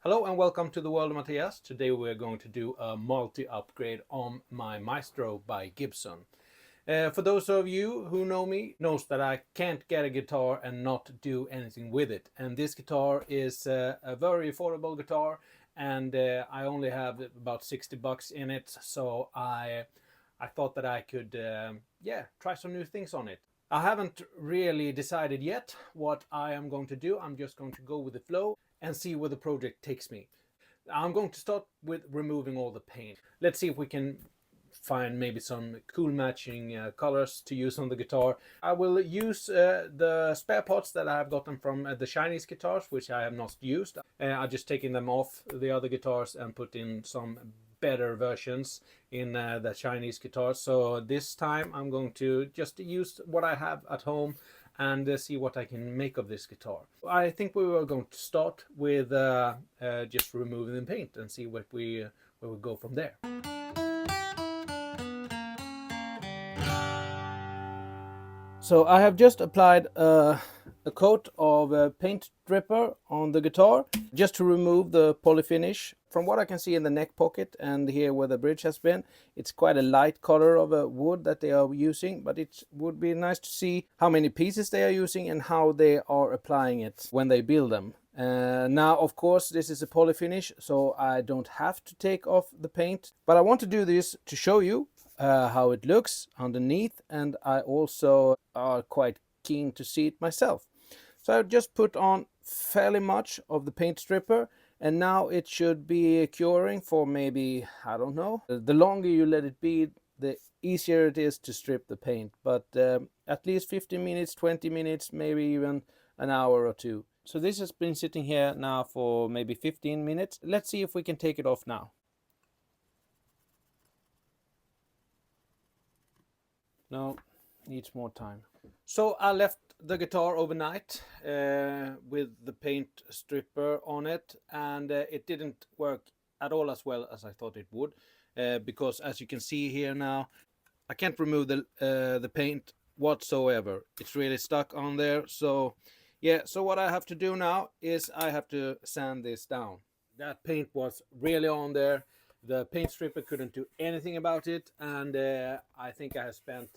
Hello and welcome to the world of Matthias. Today we're going to do a multi-upgrade on my Maestro by Gibson. For those of you who know me, knows that I can't get a guitar and not do anything with it. And this guitar is a very affordable guitar, and I only have about 60 bucks in it. So I thought that I could try some new things on it. I haven't really decided yet what I am going to do. I'm just going to go with the flow and see where the project takes me. I'm going to start with removing all the paint. Let's see if we can find maybe some cool matching colors to use on the guitar. I will use the spare parts that I have gotten from the Chinese guitars, which I have not used. I've just taken them off the other guitars and put in some better versions in the Chinese guitars. So this time I'm going to just use what I have at home and see what I can make of this guitar. I think we were going to start with just removing the paint and see where we go from there. So I have just applied a coat of paint stripper on the guitar just to remove the polyfinish. From what I can see in the neck pocket and here where the bridge has been, it's quite a light color of a wood that they are using, but it would be nice to see how many pieces they are using and how they are applying it when they build them. Now, of course, this is a polyfinish, so I don't have to take off the paint, but I want to do this to show you how it looks underneath, and I also are quite keen to see it myself. So I just put on fairly much of the paint stripper, and now it should be curing for maybe, I don't know, the longer you let it be, the easier it is to strip the paint, but at least 15 minutes, 20 minutes, maybe even an hour or two. So this has been sitting here now for maybe 15 minutes. Let's see if we can take it off now. No, needs more time. So I left the guitar overnight with the paint stripper on it, and it didn't work at all as well as I thought it would, because as you can see here now, I can't remove the paint whatsoever. It's really stuck on there. So yeah, so what I have to do now is I have to sand this down. That paint was really on there. The paint stripper couldn't do anything about it, and I think I have spent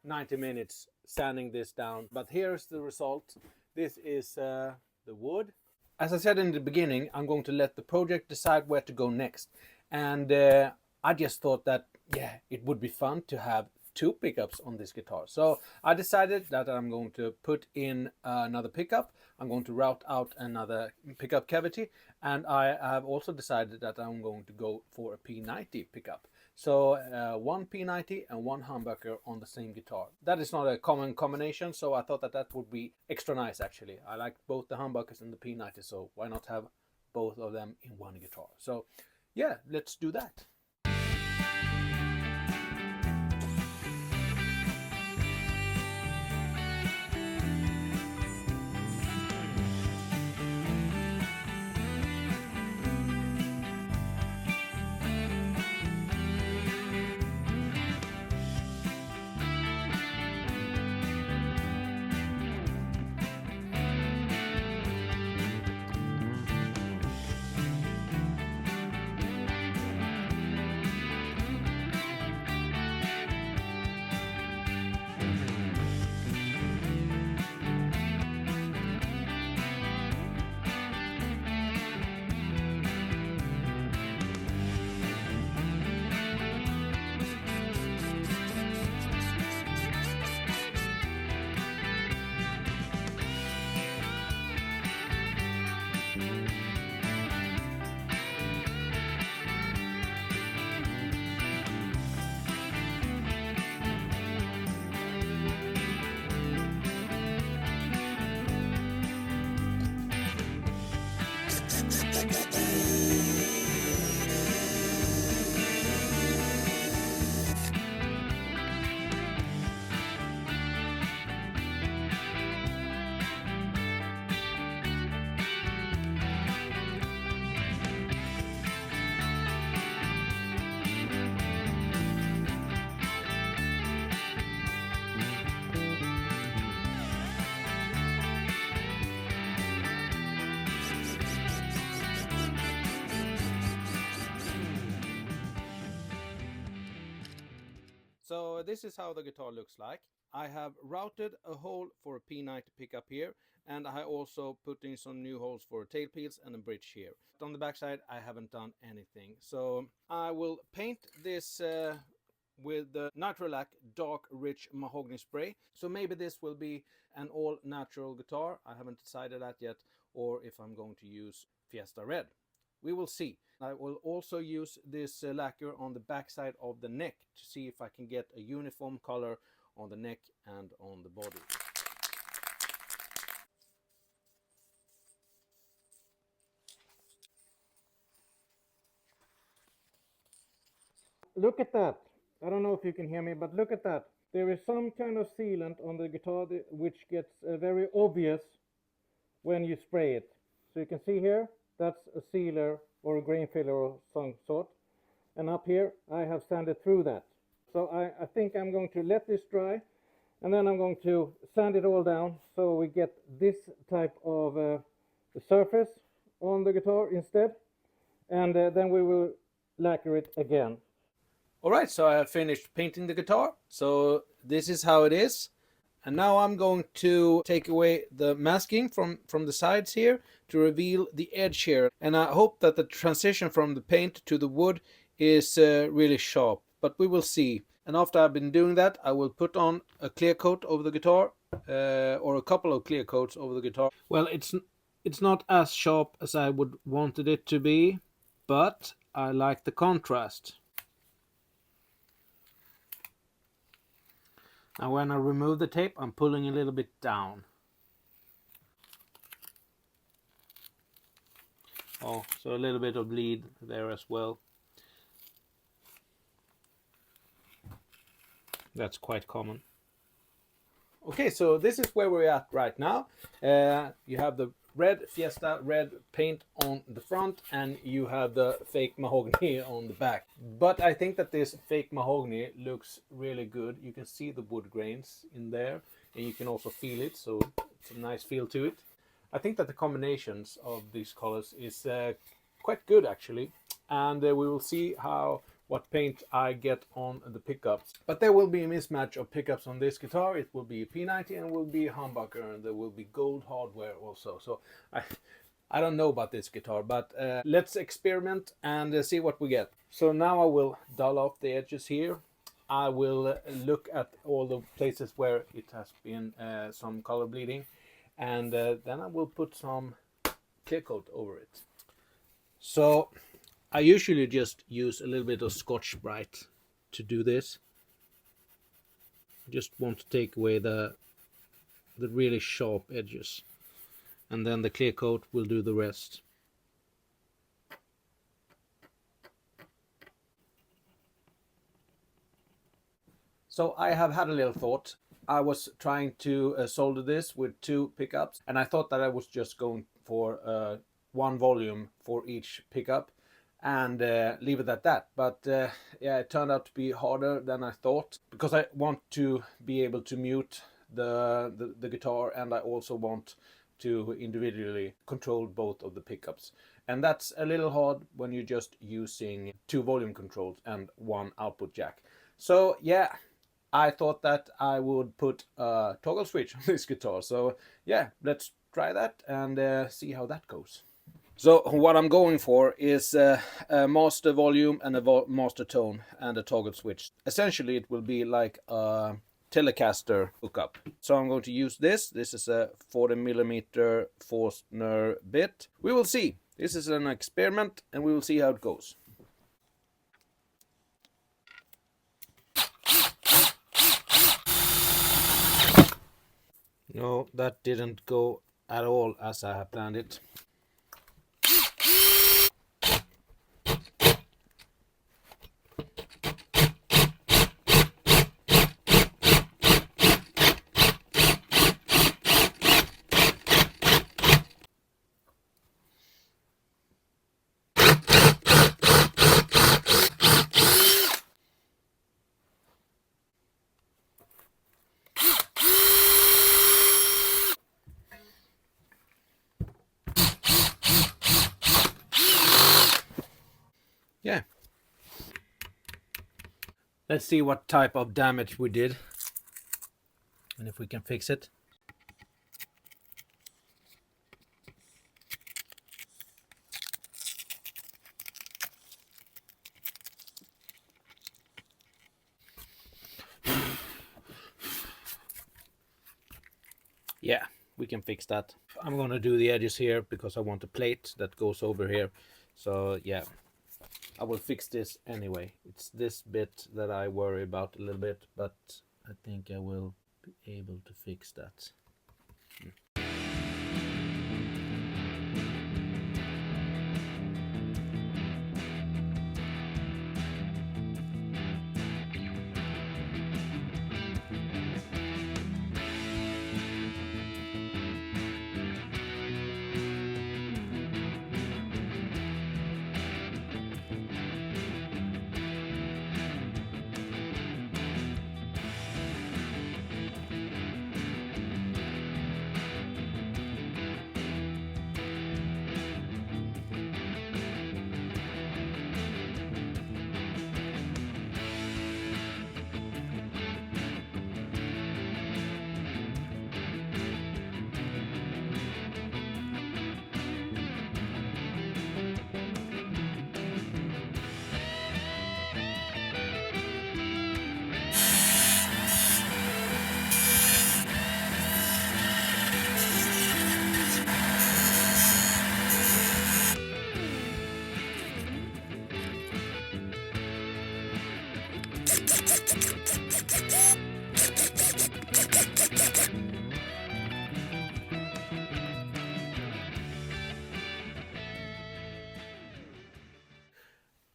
90 minutes sanding this down. But here's the result. This is the wood. As I said in the beginning, I'm going to let the project decide where to go next. And I just thought that, yeah, it would be fun to have two pickups on this guitar. So I decided that I'm going to put in another pickup. I'm going to route out another pickup cavity, and I have also decided that I'm going to go for a P90 pickup. So one P90 and one humbucker on the same guitar. That is not a common combination, so I thought that that would be extra nice actually. I like both the humbuckers and the P90, so why not have both of them in one guitar? So yeah, let's do that. So this is how the guitar looks like. I have routed a hole for a P90 pickup here, and I also put in some new holes for tail peels and a bridge here. On the back side I haven't done anything. So I will paint this with the Nitrolac dark rich mahogany spray. So maybe this will be an all natural guitar. I haven't decided that yet, or if I'm going to use Fiesta Red. We will see. I will also use this lacquer on the back side of the neck to see if I can get a uniform color on the neck and on the body. Look at that. I don't know if you can hear me, but look at that. There is some kind of sealant on the guitar which gets very obvious when you spray it. So you can see here, that's a sealer or a grain filler of some sort. And up here, I have sanded through that. So I think I'm going to let this dry, and then I'm going to sand it all down so we get this type of surface on the guitar instead. And then we will lacquer it again. Alright, so I have finished painting the guitar. So this is how it is. And now I'm going to take away the masking from the sides here to reveal the edge here. And I hope that the transition from the paint to the wood is really sharp, but we will see. And after I've been doing that, I will put on a clear coat over the guitar, or a couple of clear coats over the guitar. Well, it's not as sharp as I would wanted it to be, but I like the contrast. Now when I remove the tape, I'm pulling a little bit down. Oh, so a little bit of bleed there as well. That's quite common. Okay, so this is where we're at right now. You have the red Fiesta red paint on the front, and you have the fake mahogany on the back. But I think that this fake mahogany looks really good. You can see the wood grains in there, and you can also feel it, so it's a nice feel to it. I think that the combinations of these colors is quite good actually, and we will see what paint I get on the pickups. But there will be a mismatch of pickups on this guitar. It will be a P90 and will be a humbucker, and there will be gold hardware also. So I don't know about this guitar, but let's experiment and see what we get. So now I will dull off the edges here. I will look at all the places where it has been some color bleeding, and then I will put some clear coat over it. So I usually just use a little bit of Scotch-Brite to do this. I just want to take away the really sharp edges, and then the clear coat will do the rest. So I have had a little thought. I was trying to solder this with 2 pickups, and I thought that I was just going for 1 volume for each pickup and leave it at that. But yeah, it turned out to be harder than I thought, because I want to be able to mute the guitar, and I also want to individually control both of the pickups. And that's a little hard when you're just using 2 volume controls and 1 output jack. So yeah, I thought that I would put a toggle switch on this guitar. So yeah, let's try that and see how that goes. So what I'm going for is a master volume and a master tone and a toggle switch. Essentially it will be like a Telecaster hookup. So I'm going to use this. This is a 40mm Forstner bit. We will see. This is an experiment and we will see how it goes. No, that didn't go at all as I had planned it. Yeah. Let's see what type of damage we did and if we can fix it. Yeah, we can fix that. I'm gonna do the edges here because I want a plate that goes over here. So yeah, I will fix this anyway. It's this bit that I worry about a little bit, but I think I will be able to fix that.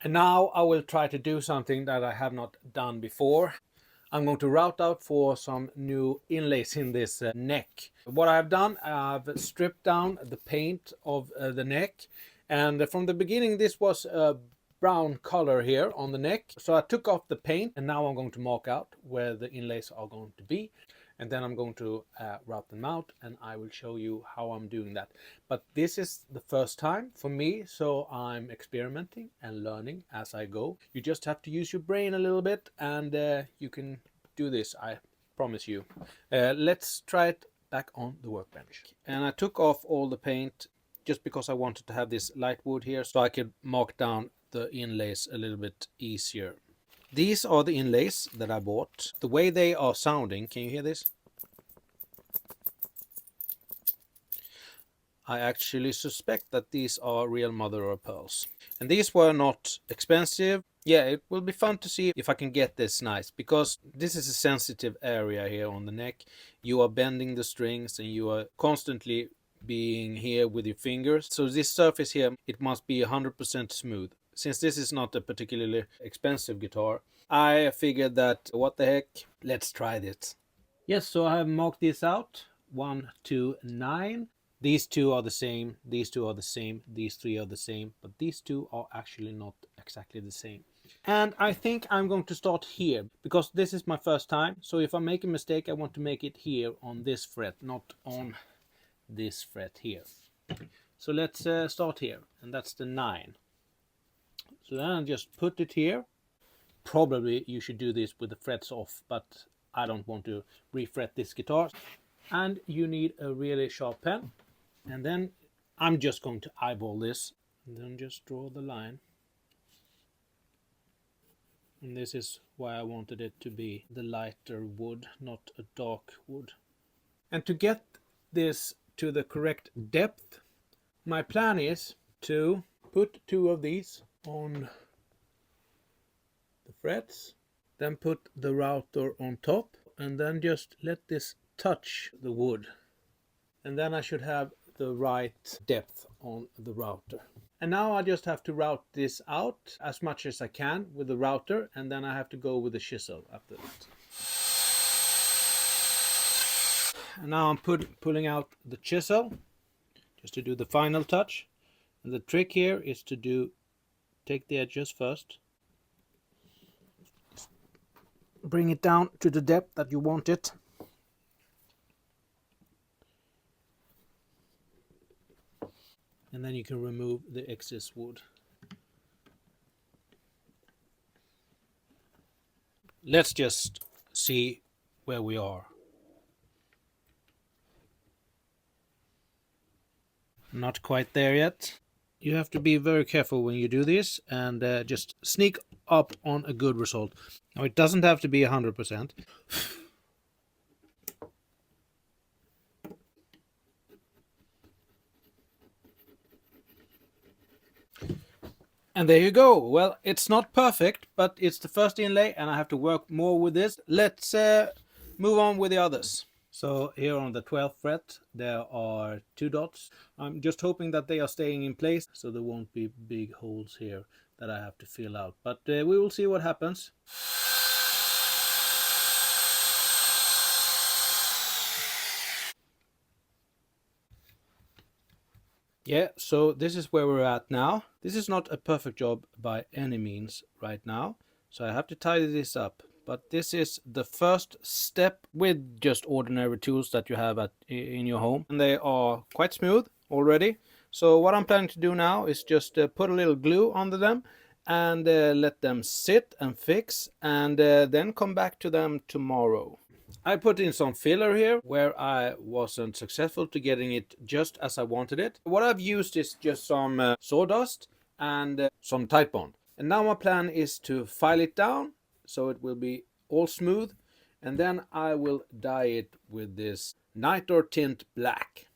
And now I will try to do something that I have not done before. I'm going to route out for some new inlays in this neck. What I have done, I've stripped down the paint of the neck, and from the beginning this was a brown color here on the neck. So I took off the paint, and now I'm going to mark out where the inlays are going to be. And then I'm going to route them out, and I will show you how I'm doing that. But this is the first time for me, so I'm experimenting and learning as I go. You just have to use your brain a little bit, and you can do this, I promise you. Let's try it back on the workbench. And I took off all the paint just because I wanted to have this light wood here so I could mark down the inlays a little bit easier. These are the inlays that I bought. The way they are sounding, can you hear this? I actually suspect that these are real mother of pearls. And these were not expensive. Yeah, it will be fun to see if I can get this nice, because this is a sensitive area here on the neck. You are bending the strings and you are constantly being here with your fingers. So this surface here, it must be 100% smooth. Since this is not a particularly expensive guitar, I figured that what the heck, let's try this. Yes, so I have marked this out. 1, 2, 9. These two are the same, these two are the same, these three are the same, but these two are actually not exactly the same. And I think I'm going to start here, because this is my first time. So if I make a mistake, I want to make it here on this fret, not on this fret here. So let's start here, and that's the 9. So then I just put it here. Probably you should do this with the frets off, but I don't want to refret this guitar. And you need a really sharp pen. And then I'm just going to eyeball this, and then just draw the line. And this is why I wanted it to be the lighter wood, not a dark wood. And to get this to the correct depth, my plan is to put 2 of these on the frets, then put the router on top, and then just let this touch the wood. And then I should have the right depth on the router. And now I just have to route this out as much as I can with the router, and then I have to go with the chisel after that. And now I'm pulling out the chisel just to do the final touch. And the trick here is to take the edges first, bring it down to the depth that you want it, and then you can remove the excess wood. let's just see where we are. Not quite there yet. You have to be very careful when you do this and just sneak up on a good result. Now, it doesn't have to be 100%. And there you go. Well, it's not perfect, but it's the first inlay and I have to work more with this. Let's move on with the others. So here on the 12th fret, there are 2 dots. I'm just hoping that they are staying in place, so there won't be big holes here that I have to fill out. But we will see what happens. Yeah, so this is where we're at now. This is not a perfect job by any means right now, so I have to tidy this up. But this is the first step with just ordinary tools that you have in your home. And they are quite smooth already. So what I'm planning to do now is just put a little glue under them and let them sit and fix, and then come back to them tomorrow. I put in some filler here where I wasn't successful to getting it just as I wanted it. What I've used is just some sawdust and some Titebond. And now my plan is to file it down so it will be all smooth, and then I will dye it with this Nitro Tint Black.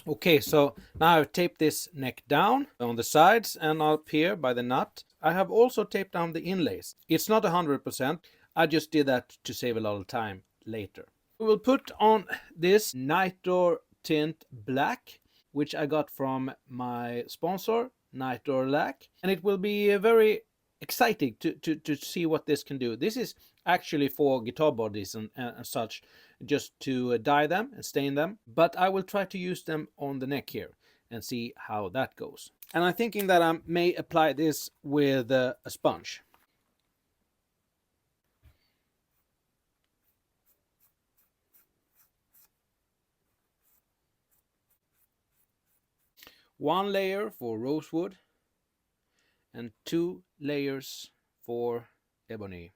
Okay, so now I've taped this neck down on the sides and up here by the nut. I have also taped down the inlays. It's not 100%. I just did that to save a lot of time later. We will put on this Nitro Tint Black, which I got from my sponsor, Nitro Lack. And it will be very exciting to see what this can do. This is actually for guitar bodies and such, just to dye them and stain them. But I will try to use them on the neck here and see how that goes. And I'm thinking that I may apply this with a sponge. One layer for rosewood and 2 layers for ebony.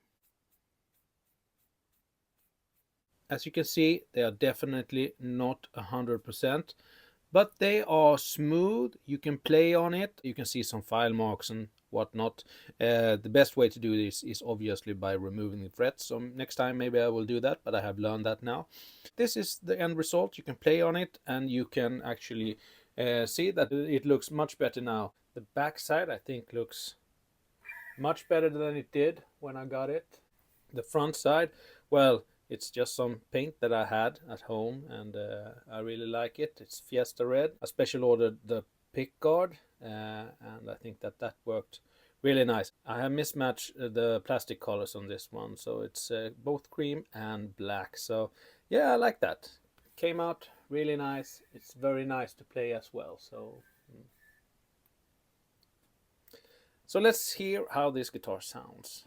As you can see, they are definitely not 100%, but they are smooth. You can play on it. You can see some file marks and whatnot. The best way to do this is obviously by removing the frets. So next time maybe I will do that, but I have learned that now. This is the end result. You can play on it and you can actually see that it looks much better now. The back side I think looks much better than it did when I got it. The front side, well, it's just some paint that I had at home and I really like it. It's Fiesta Red. I special ordered the pick guard and I think that worked really nice. I have mismatched the plastic colors on this one, so it's both cream and black. So yeah, I like that. Came out really nice. It's very nice to play as well. So let's hear how this guitar sounds.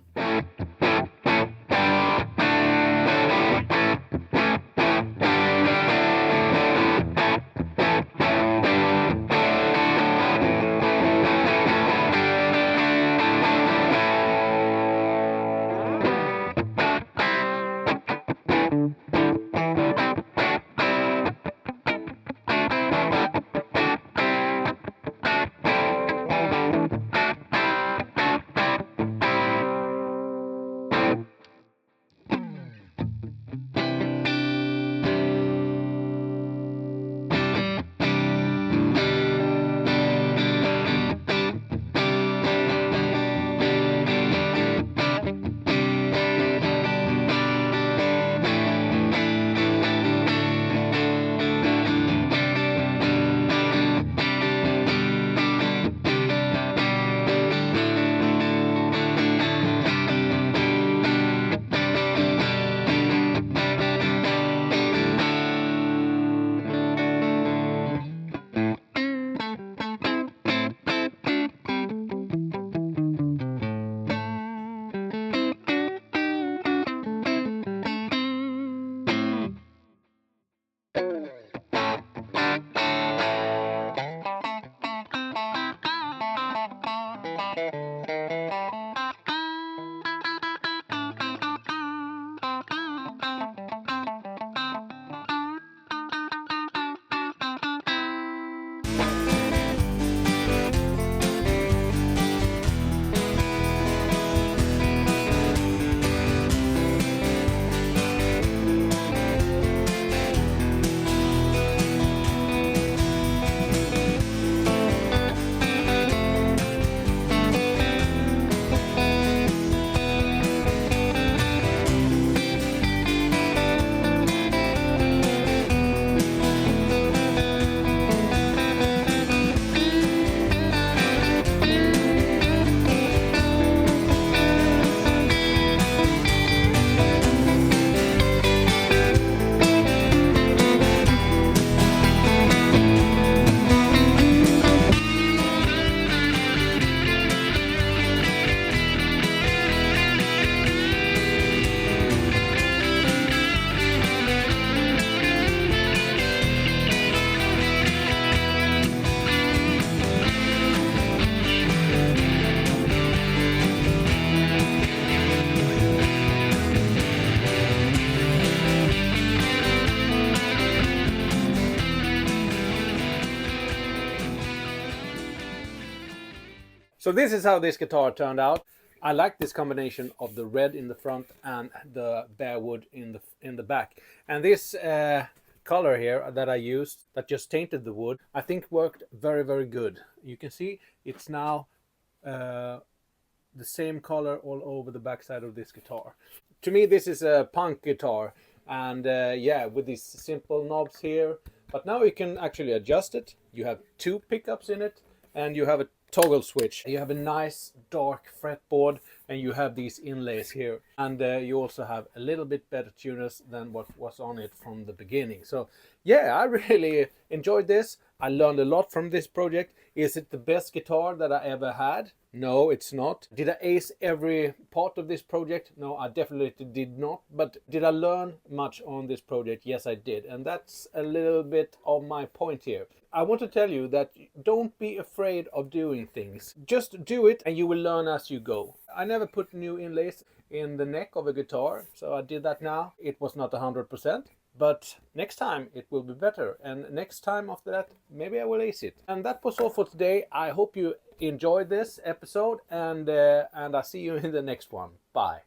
So this is how this guitar turned out. I like this combination of the red in the front and the bare wood in the back. And this color here that I used, that just tainted the wood, I think worked very, very good. You can see it's now the same color all over the backside of this guitar. To me, this is a punk guitar, and yeah, with these simple knobs here. But now you can actually adjust it. You have 2 pickups in it, and you have a toggle switch. You have a nice dark fretboard, and you have these inlays here. And you also have a little bit better tuners than what was on it from the beginning. So yeah, I really enjoyed this. I learned a lot from this project. Is it the best guitar that I ever had? No, it's not. Did I ace every part of this project? No, I definitely did not. But did I learn much on this project? Yes, I did. And that's a little bit of my point here. I want to tell you that don't be afraid of doing things. Just do it and you will learn as you go. I never put new inlays in the neck of a guitar, so I did that now. It was not 100%. But next time it will be better, and next time after that maybe I will ace it. And that was all for today. I hope you enjoyed this episode, and I see you in the next one. Bye.